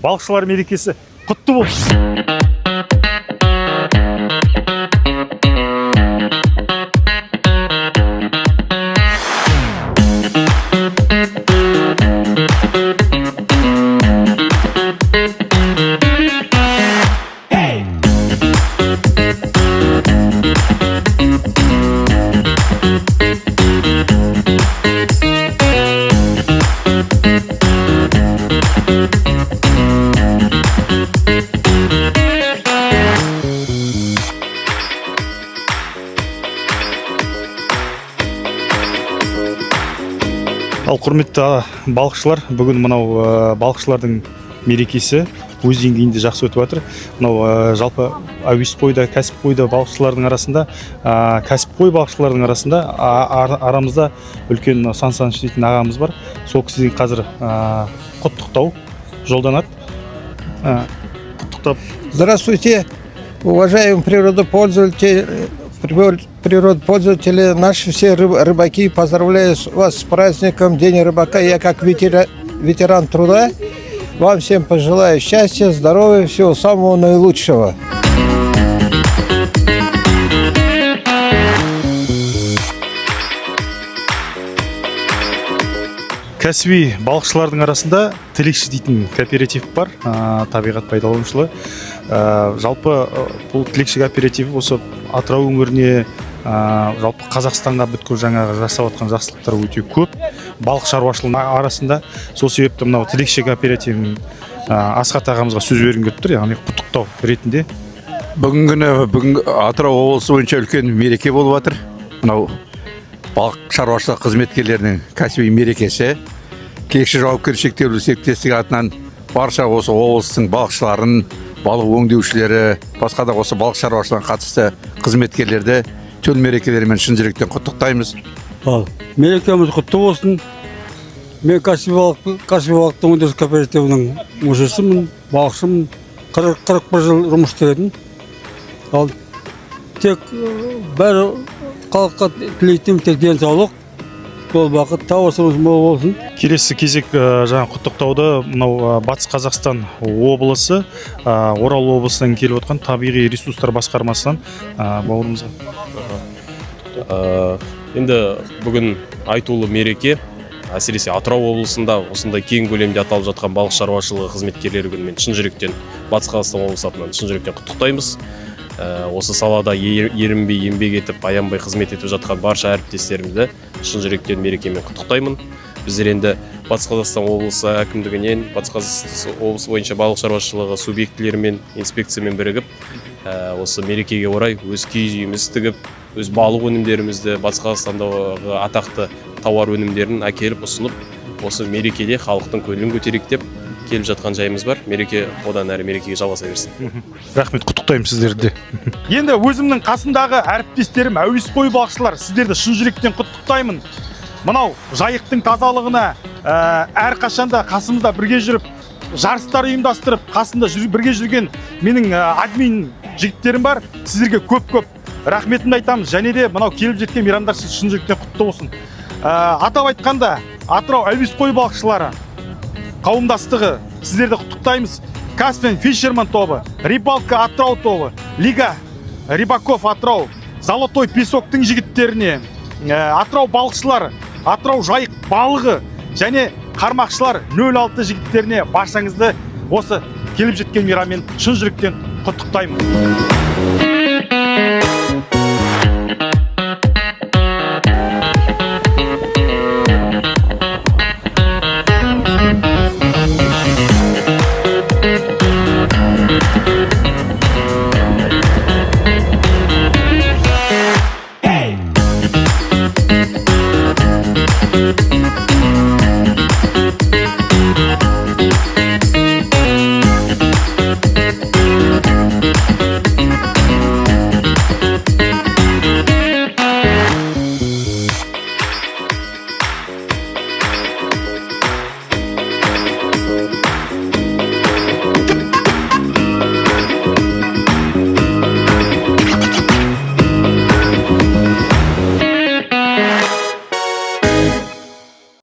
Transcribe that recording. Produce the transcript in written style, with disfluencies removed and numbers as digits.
балықшылар мерекесі құтты болсын. Ал құрметті балықшылар, бүгін мынау балықшылардың мерекесі өз деңгейінде жақсы өтіп жатыр. Мынау жалпы әуесқойда, кәсіпқойда балықшылардың арасында, кәсіпқой балықшылардың арасында арамызда үлкен Сан Саныч дейтін ағамыз бар. Сол кісіден қазір құттықтау жолданады. Құттықтап. Здравствуйте, уважаемые природопользователи, наши все рыбаки, поздравляю вас с праздником День рыбака. Я как ветеран труда вам всем пожелаю счастья, здоровья, всего самого наилучшего. Кәсіби балықшылардың арасында Тілекші дейтін кооператив бар, табиғат пайдаланушылар. Жалпы бұл Тілекші кооперативі осы Атырау өңіріне, жалпы Қазақстанға бүткіл жаңағы жасап жатқан жақсылықтар өте көп. Балық шаруашылығының арасында сол себепті мынау Тілекші кооперативінің Асхат ағамызға сөз бергім келіп тұр, яғни құттықтау ретінде. Бүгін Атырау облысы бойынша үлкен мереке болып жатыр. Мынау балық шаруашылық қызметкерлерінің кәсіби мерекесі. Тілекші жауапкершілігі шектеулі серіктестігі атынан барша осы облыстың балықшыларын, балық өңдеушілері, басқа да осы балық шаруашылығына қатысты қызметкерлерді төл мерекелерімен шын жүректен құттықтаймыз. Мерекеміз құтты болсын. Мен кәсіби балықтың өндіріс кооперативінің мүшесімін, балықшымын. 41 жыл жұмыс істедім. Ал тек бәрі халыққа тілейтінім тек денсаулық, сол бақыт, табысымыз мол болсын. Келесі кезек жаңа құттықтауды мынау Батыс Қазақстан облысы, Орал облысынан келіп отқан табиғи ресурстар басқармасынан бауырымызға. Енді бүгін айтулы мереке, әсіресе Атырау облысында осындай кең көлемде аталып жатқан балық шаруашылығы қызметкерлері күнімен шын жүректен Батыс Қазақстан облысы атынан шын жүректен құттықтаймыз. Осы салада ерінбей еңбек етіп, аянбай қызмет етіп жатқан барша әріптестерімізді шын жүректен мерекемен құттықтаймын. Біздер енді Батыс Қазақстан облысы әкімдігінен, Батыс Қазақстан облысы бойынша балық шаруашылығы субъектілерімен, инспекциямен бірігіп, осы мерекеге орай өз киіз үйіміз тігіп, өз балық өнімдерімізді, Батыс Қазақстандағы атақты тауар өнімдерін әкеліп ұсынып, осы мерекеде халықтың көңілін көтерейік деп келіп жатқан жайымыз бар. Мереке одан әрі мерекеге жалғаса берсін. Рахмет, құттықтаймын сіздерді. Енді өзімнің қасымдағы әріптестерім әуесқой балықшылар, сіздерді шын жүректен құттықтаймын. Мынау жайықтың тазалығына әрқашанда қасымызда бірге жүріп, жарыстар ұйымдастырып, қасында бірге жүрген менің админ жігіттерім бар. Сіздерге көп-көп рахметімді айтамыз. Және де мынау келіп жеткен мейрамдар шын жүректен құтты болсын. Атап айтқанда, Атырау әуесқой балықшылары қауымдастығы сіздерді құттықтаймыз. Каспиан Фишерман тобы, Рибалка Атырау тобы, Лига Рибаков Атырау, Золотой Песоктың жігіттеріне, Атырау балықшылары, Атырау жайық балығы және қармақшылар 06 жігіттеріне баршаңызды осы келіп жеткен мейраммен шын жүректен құттықтаймын.